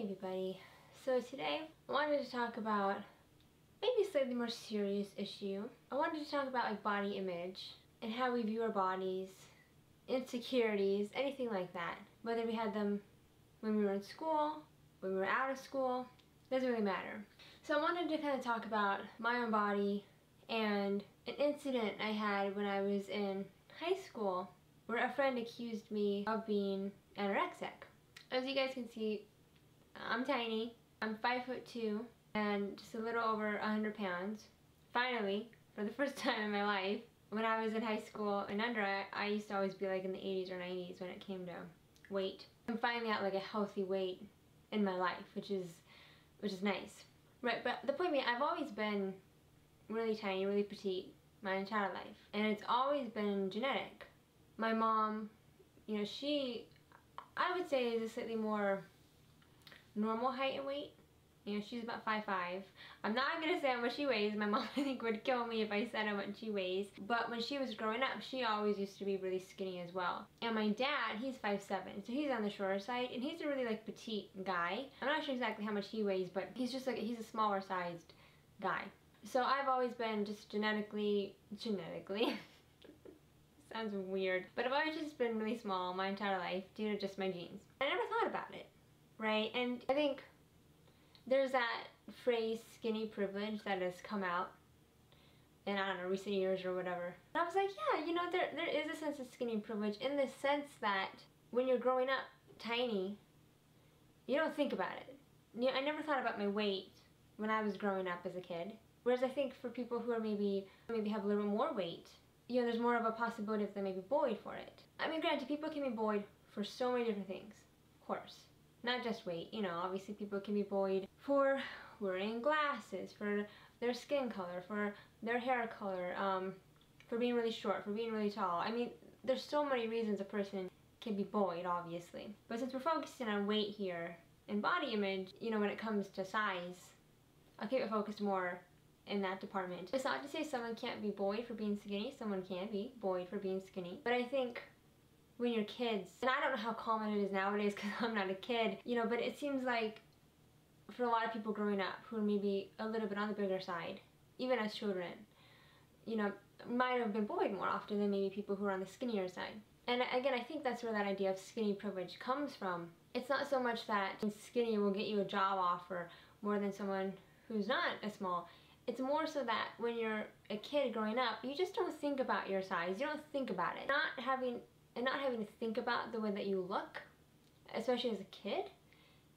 everybody. So today I wanted to talk about maybe a slightly more serious issue. I wanted to talk about like body image and how we view our bodies, insecurities, anything like that. Whether we had them when we were in school, when we were out of school, doesn't really matter. So I wanted to kind of talk about my own body and an incident I had when I was in high school where a friend accused me of being anorexic. As you guys can see, I'm tiny. I'm 5'2" and just a little over 100 pounds. Finally, for the first time in my life, when I was in high school and under, I used to always be like in the 80s or 90s when it came to weight. I'm finally at like a healthy weight in my life, which is nice. Right, but the point being, I've always been really tiny, really petite my entire life. And it's always been genetic. My mom, you know, she, I would say, is a slightly more normal height and weight. You know, she's about 5'5". I'm not gonna say how much she weighs. My mom, I think, would kill me if I said how much she weighs. But when she was growing up, she always used to be really skinny as well. And my dad, he's 5'7", so he's on the shorter side, and he's a really like petite guy. I'm not sure exactly how much he weighs, but he's just like, he's a smaller sized guy. So I've always been just genetically sounds weird, but I've always just been really small my entire life due to just my genes. I never thought about it, right? And I think there's that phrase skinny privilege that has come out in, I don't know, recent years or whatever. And I was like, yeah, you know, there is a sense of skinny privilege in the sense that when you're growing up tiny, you don't think about it. You know, I never thought about my weight when I was growing up as a kid. Whereas I think for people who are maybe have a little bit more weight, you know, there's more of a possibility that they may be bullied for it. I mean, granted, people can be bullied for so many different things, of course. Not just weight, you know, obviously people can be bullied for wearing glasses, for their skin color, for their hair color, for being really short, for being really tall. I mean, there's so many reasons a person can be bullied, obviously. But since we're focusing on weight here and body image, you know, when it comes to size, I'll keep it focused more in that department. It's not to say someone can't be bullied for being skinny. Someone can be bullied for being skinny. But I think when you're kids, and I don't know how common it is nowadays because I'm not a kid, you know, but it seems like for a lot of people growing up who are maybe a little bit on the bigger side, even as children, you know, might have been bullied more often than maybe people who are on the skinnier side. And again, I think that's where that idea of skinny privilege comes from. It's not so much that being skinny will get you a job offer more than someone who's not as small. It's more so that when you're a kid growing up, you just don't think about your size. You don't think about it. Not having to think about the way that you look, especially as a kid,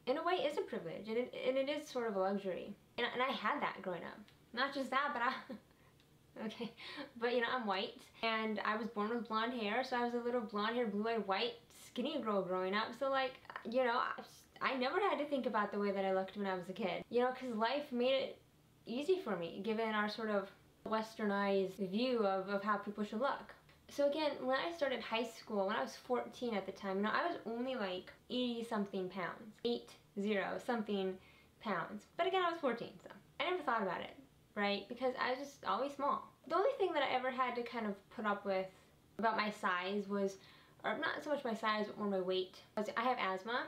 in a way is a privilege, and it is sort of a luxury. And I had that growing up. Not just that, but okay, but you know, I'm white, and I was born with blonde hair, so I was a little blonde-haired, blue-eyed, white, skinny girl growing up. So like, you know, I never had to think about the way that I looked when I was a kid. You know, because life made it easy for me, given our sort of westernized view of how people should look. So again, when I started high school, when I was 14 at the time, you know, I was only like 80-something pounds. 80-something pounds. But again, I was 14, so I never thought about it, right? Because I was just always small. The only thing that I ever had to kind of put up with about my size was, or not so much my size, but more my weight, was I have asthma.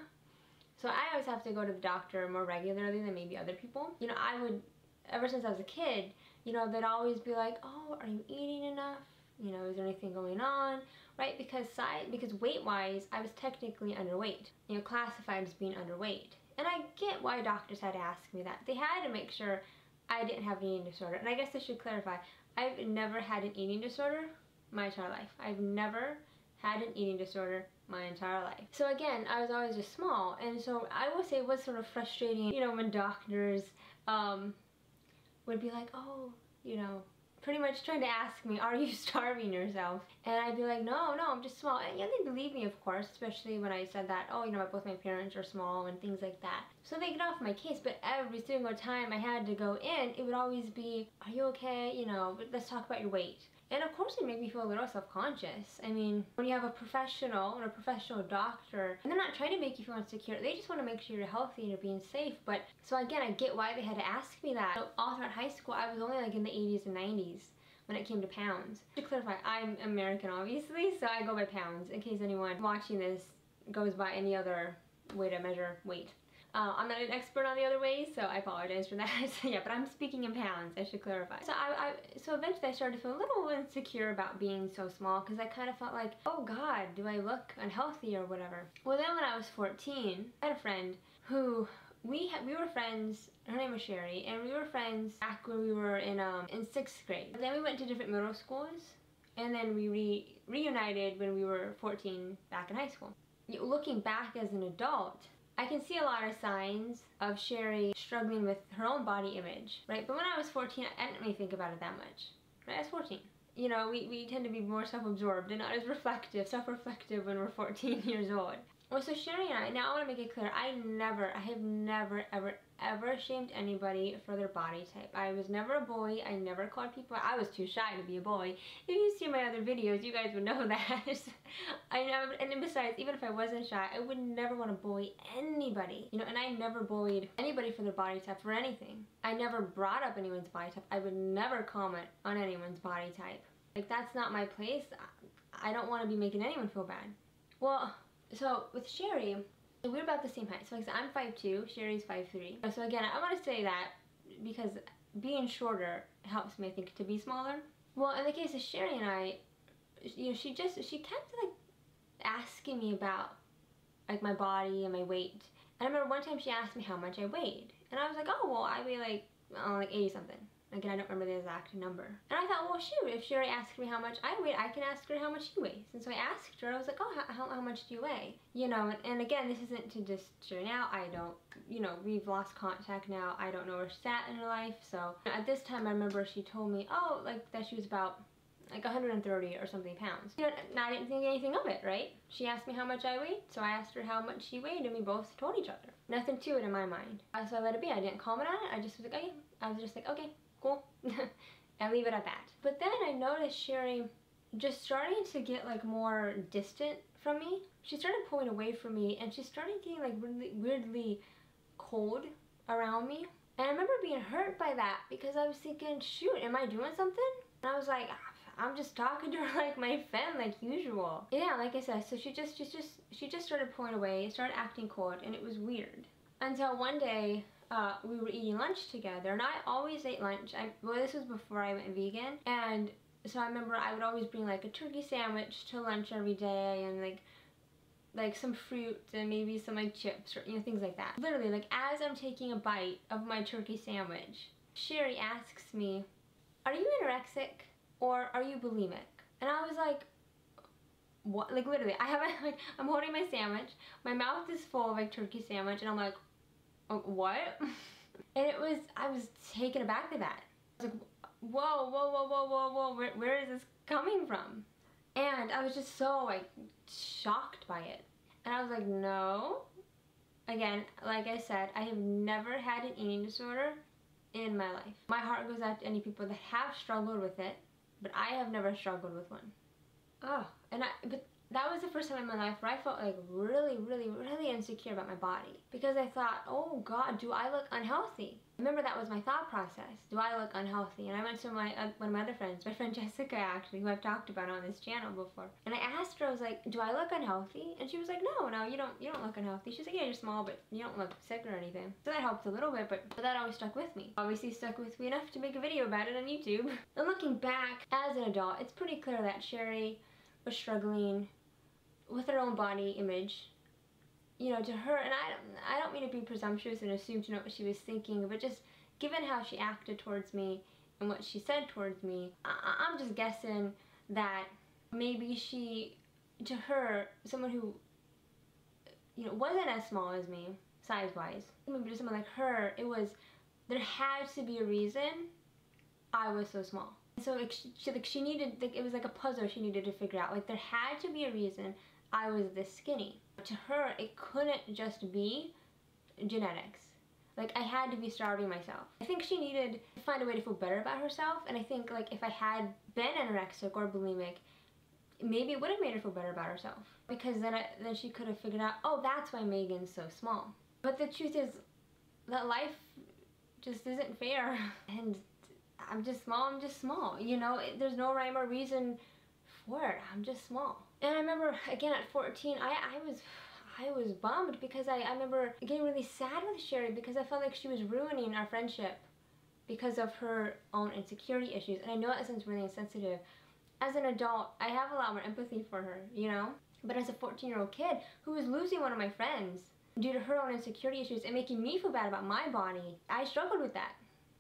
So I always have to go to the doctor more regularly than maybe other people. You know, I would, ever since I was a kid, you know, they'd always be like, oh, are you eating enough? You know, is there anything going on? Right? Because weight-wise, I was technically underweight. You know, classified as being underweight. And I get why doctors had to ask me that. They had to make sure I didn't have an eating disorder. And I guess I should clarify, I've never had an eating disorder my entire life. I've never had an eating disorder my entire life. So again, I was always just small. And so I will say it was sort of frustrating, you know, when doctors would be like, oh, you know, pretty much trying to ask me, are you starving yourself? And I'd be like, no, I'm just small. And yeah, they believe me, of course, especially when I said that, oh, you know, both my parents are small and things like that. So they get off my case, but every single time I had to go in, it would always be, are you okay? You know, let's talk about your weight. And of course it made me feel a little self-conscious. I mean, when you have a professional or a professional doctor, and they're not trying to make you feel insecure, they just want to make sure you're healthy and you're being safe. But, so again, I get why they had to ask me that. So all throughout high school, I was only like in the 80s and 90s when it came to pounds. To clarify, I'm American obviously, so I go by pounds in case anyone watching this goes by any other way to measure weight. I'm not an expert on the other ways, so I apologize for that. So yeah, but I'm speaking in pounds, I should clarify. So eventually I started to feel a little insecure about being so small, because I kind of felt like, oh God, do I look unhealthy or whatever? Well, then when I was 14, I had a friend who we were friends. Her name was Sherry, and we were friends back when we were in 6th grade. But then we went to different middle schools, and then we reunited when we were 14 back in high school. Looking back as an adult, I can see a lot of signs of Sherry struggling with her own body image, right? But when I was 14, I didn't really think about it that much, right? I was 14. You know, we tend to be more self-absorbed and not as self-reflective when we're 14 years old. Well, so Sherry and I, now I want to make it clear, I have never, ever shamed anybody for their body type. I was never a bully. I never called people, I was too shy to be a bully. If you see my other videos, you guys would know that. I never, and besides, even if I wasn't shy, I would never want to bully anybody. You know, and I never bullied anybody for their body type, for anything. I never brought up anyone's body type. I would never comment on anyone's body type. Like, that's not my place. I don't want to be making anyone feel bad. Well, so with Sherry, we're about the same height. So like I said, I'm 5'2", Sherry's 5'3". So again, I want to say that because being shorter helps me, I think, to be smaller. Well, in the case of Sherry and I, you know, she kept like asking me about like my body and my weight. And I remember one time she asked me how much I weighed, and I was like, oh well, I weigh like 80 something. Again, I don't remember the exact number. And I thought, well, shoot, if Sherry asked me how much I weigh, I can ask her how much she weighs. And so I asked her, I was like, oh, how much do you weigh? You know, and again, this isn't to just Sherry now. I don't, you know, we've lost contact now. I don't know where she's at in her life. So at this time, I remember she told me, oh, like that she was about like 130 or something pounds. You know, and I didn't think anything of it, right? She asked me how much I weighed, so I asked her how much she weighed, and we both told each other. Nothing to it in my mind. So I let it be. I didn't comment on it. I just was like, okay. I was just like, okay. Cool. And leave it at that. But then I noticed Sherry just starting to get like more distant from me. She started pulling away from me, and she started getting like really weirdly cold around me. And I remember being hurt by that, because I was thinking, shoot, am I doing something? And I was like, I'm just talking to her like my friend, like usual. Yeah, like I said, so she just started pulling away, started acting cold, and it was weird. Until one day, we were eating lunch together, and I always ate lunch. Well, this was before I went vegan, and so I remember I would always bring like a turkey sandwich to lunch every day, and like some fruit and maybe some like chips, or you know, things like that. Literally, like as I'm taking a bite of my turkey sandwich, Sherry asks me, "Are you anorexic or are you bulimic?" And I was like, what? Like literally, I'm holding my sandwich, my mouth is full of like turkey sandwich, and I'm like, what? And I was taken aback by that. I was like, whoa, where is this coming from? And I was just so like shocked by it. And I was like, no. Again, like I said, I have never had an eating disorder in my life. My heart goes out to any people that have struggled with it, but I have never struggled with one. Oh, but that was the first time in my life where I felt like really insecure about my body, because I thought, oh God, do I look unhealthy? Remember, that was my thought process. Do I look unhealthy? And I went to one of my other friends, my friend Jessica actually, who I've talked about on this channel before. And I asked her, I was like, do I look unhealthy? And she was like, no, you don't look unhealthy. She's like, yeah, you're small, but you don't look sick or anything. So that helped a little bit, but that always stuck with me. Obviously stuck with me enough to make a video about it on YouTube. And looking back as an adult, it's pretty clear that Sherry was struggling with her own body image. You know, to her, and I don't mean to be presumptuous and assume to know what she was thinking, but just given how she acted towards me and what she said towards me, I'm just guessing that maybe she, to her, someone who, you know, wasn't as small as me, size-wise, maybe to someone like her, there had to be a reason I was so small. So she needed, like, it was like a puzzle she needed to figure out. Like, there had to be a reason I was this skinny. To her, it couldn't just be genetics. Like, I had to be starving myself. I think she needed to find a way to feel better about herself, and I think, like, if I had been anorexic or bulimic, maybe it would have made her feel better about herself. Because then she could have figured out, oh, that's why Megan's so small. But the truth is that life just isn't fair. And I'm just small, you know? There's no rhyme or reason for it. I'm just small. And I remember, again, at 14, I was bummed because I remember getting really sad with Sherry because I felt like she was ruining our friendship because of her own insecurity issues. And I know that sounds really insensitive. As an adult, I have a lot more empathy for her, you know? But as a 14-year-old kid who was losing one of my friends due to her own insecurity issues and making me feel bad about my body, I struggled with that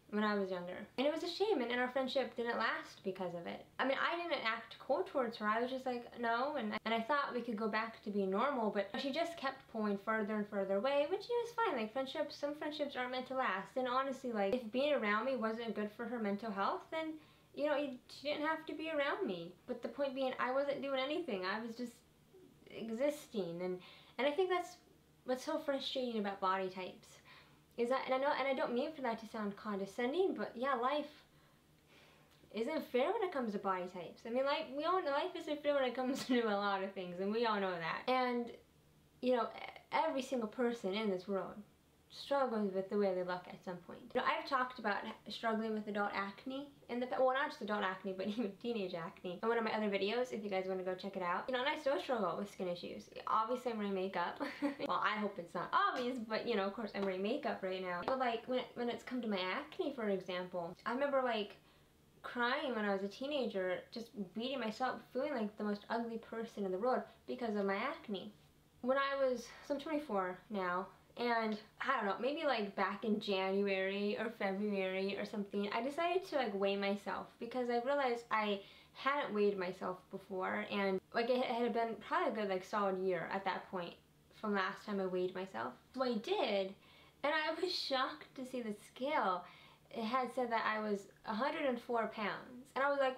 when I was younger. And it was a shame, and our friendship didn't last because of it. I mean, I didn't act cold towards her. I was just like, no, and I thought we could go back to being normal, but she just kept pulling further and further away, which is fine. Like, friendships, some friendships aren't meant to last. And honestly, like, if being around me wasn't good for her mental health, then, you know, she didn't have to be around me. But the point being, I wasn't doing anything. I was just existing. And I think that's what's so frustrating about body types. Is that, and I don't mean for that to sound condescending, but yeah, life isn't fair when it comes to body types. I mean, life isn't fair when it comes to a lot of things, and we all know that. And, you know, every single person in this world struggles with the way they look at some point. You know, I've talked about struggling with adult acne in the well, not just adult acne, but even teenage acne in one of my other videos, if you guys want to go check it out. You know, and I still struggle with skin issues. Obviously, I'm wearing makeup. Well, I hope it's not obvious, but you know, of course, I'm wearing makeup right now. But like, when it's come to my acne, for example, I remember like crying when I was a teenager, just beating myself, feeling like the most ugly person in the world because of my acne. When so I'm 24 now, and I don't know, maybe like back in January or February or something, I decided to like weigh myself because I realized I hadn't weighed myself before, and like it had been probably a good like solid year at that point from last time I weighed myself. So I did, and I was shocked to see the scale. It had said that I was 104 pounds, and I was like,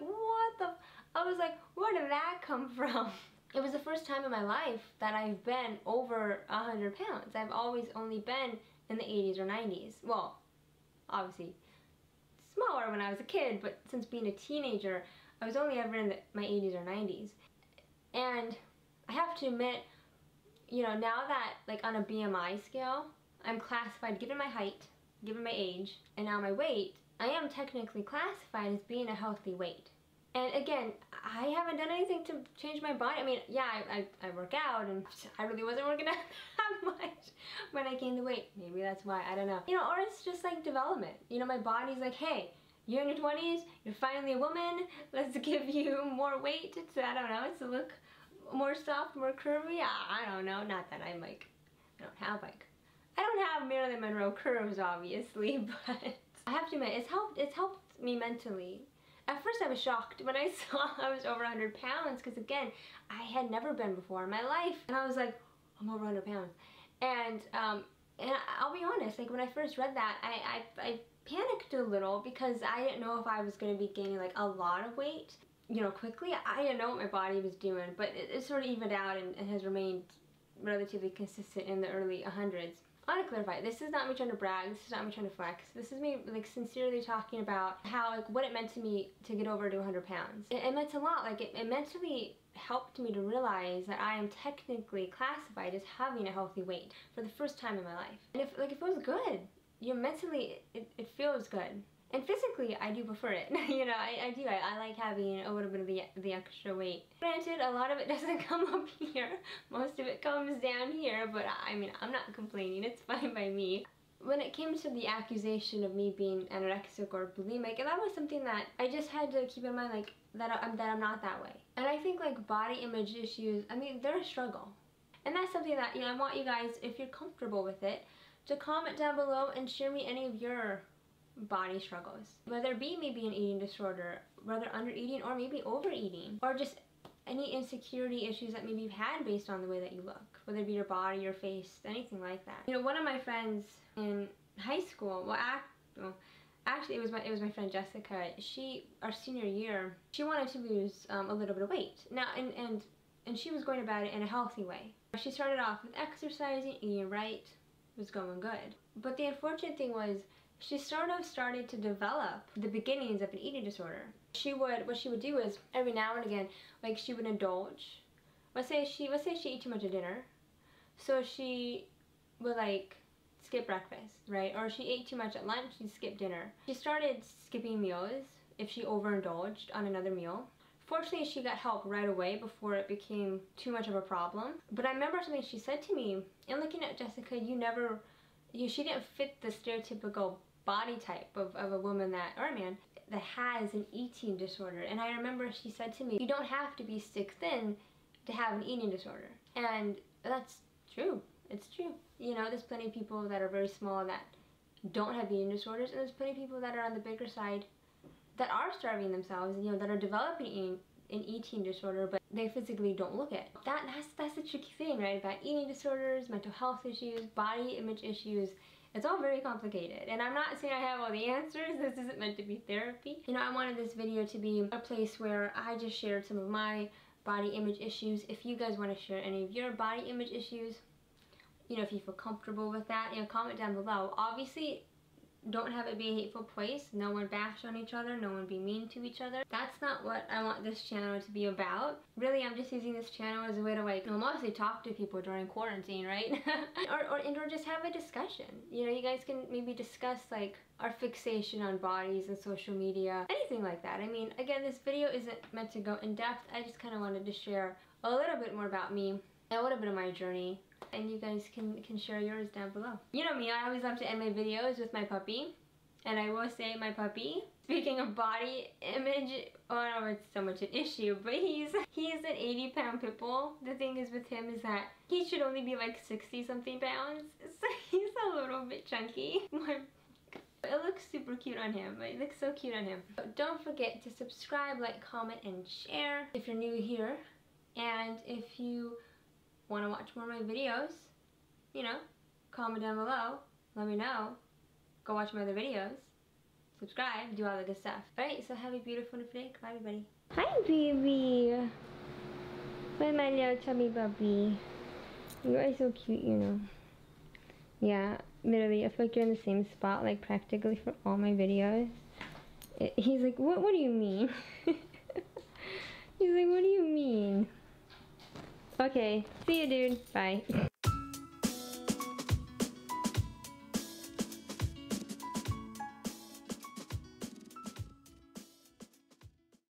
I was like, where did that come from? It was the first time in my life that I've been over 100 pounds. I've always only been in the 80s or 90s. Well, obviously smaller when I was a kid, but since being a teenager, I was only ever in my 80s or 90s. And I have to admit, you know, now that like on a BMI scale, I'm classified, given my height, given my age, and now my weight, I am technically classified as being a healthy weight. And again, I haven't done anything to change my body. I mean, yeah, I work out, and I really wasn't working out that much when I gained the weight. Maybe that's why, I don't know. You know, or it's just like development. You know, my body's like, hey, you're in your 20s, you're finally a woman, let's give you more weight to, I don't know, to look more soft, more curvy. I don't know, not that I'm like, I don't have Marilyn Monroe curves, obviously, but I have to admit, it's helped me mentally. At first I was shocked when I saw I was over 100 pounds because again, I had never been before in my life. And I was like, I'm over 100 pounds. And I'll be honest, like when I first read that, I panicked a little because I didn't know if I was going to be gaining like a lot of weight, you know, quickly. I didn't know what my body was doing, but it sort of evened out and has remained relatively consistent in the early 100s. I want to clarify, this is not me trying to brag, this is not me trying to flex, this is me like sincerely talking about how, like, what it meant to me to get over to 100 pounds. It meant a lot, like it mentally helped me to realize that I am technically classified as having a healthy weight for the first time in my life. And if it feels good, you know, mentally it feels good. And physically, I do prefer it. You know, I do. I like having a little bit of the extra weight. Granted, a lot of it doesn't come up here. Most of it comes down here, but I mean, I'm not complaining. It's fine by me. When it came to the accusation of me being anorexic or bulimic, and that was something that I just had to keep in mind, like, that I'm not that way. And I think, like, body image issues, I mean, they're a struggle. And that's something that, you know, I want you guys, if you're comfortable with it, to comment down below and share me any of your body struggles. Whether it be maybe an eating disorder, whether under eating or maybe overeating, or just any insecurity issues that maybe you've had based on the way that you look, whether it be your body, your face, anything like that. You know, one of my friends in high school, actually it was my friend Jessica. Our senior year, she wanted to lose a little bit of weight. Now, and she was going about it in a healthy way. She started off with exercising, eating right, was going good. But the unfortunate thing was, she sort of started to develop the beginnings of an eating disorder. What she would do is, every now and again, like, she would indulge. Let's say she ate too much at dinner, so she would like skip breakfast, right? Or she ate too much at lunch, she'd skip dinner. She started skipping meals if she overindulged on another meal. Fortunately, she got help right away before it became too much of a problem. But I remember something she said to me, and looking at Jessica, she didn't fit the stereotypical body type of a woman or a man that has an eating disorder. And I remember she said to me, you don't have to be stick thin to have an eating disorder. And that's true. It's true. You know, there's plenty of people that are very small that don't have eating disorders, and there's plenty of people that are on the bigger side that are starving themselves, you know, that are developing an eating disorder, but they physically don't look it. That's the tricky thing, right? About eating disorders, mental health issues, body image issues. It's all very complicated, and I'm not saying I have all the answers. This isn't meant to be therapy. You know, I wanted this video to be a place where I just shared some of my body image issues. If you guys want to share any of your body image issues, you know, if you feel comfortable with that, you know, comment down below. Obviously, don't have it be a hateful place. No one bash on each other. No one be mean to each other. That's not what I want this channel to be about. Really, I'm just using this channel as a way to, like, mostly talk to people during quarantine, right? or just have a discussion. You know, you guys can maybe discuss, like, our fixation on bodies and social media, anything like that. I mean, again, this video isn't meant to go in depth. I just kind of wanted to share a little bit more about me and a little bit of my journey. And you guys can share yours down below. You know me, I always love to end my videos with my puppy. And I will say my puppy, speaking of body image, oh no, it's so much an issue, but he's an 80-pound pit bull. The thing is with him is that he should only be like 60-something pounds. So he's a little bit chunky. It looks super cute on him. It looks so cute on him. But don't forget to subscribe, like, comment, and share if you're new here. And if you want to watch more of my videos, you know, comment down below, let me know, go watch my other videos, subscribe, do all the good stuff. Alright, so have a beautiful day. Bye, everybody. Hi, baby. Hi, my little chubby puppy. You are so cute, you know. Yeah, literally, I feel like you're in the same spot, like, practically for all my videos. He's like, what do you mean? He's like, what do you mean? Okay, see you, dude. Bye.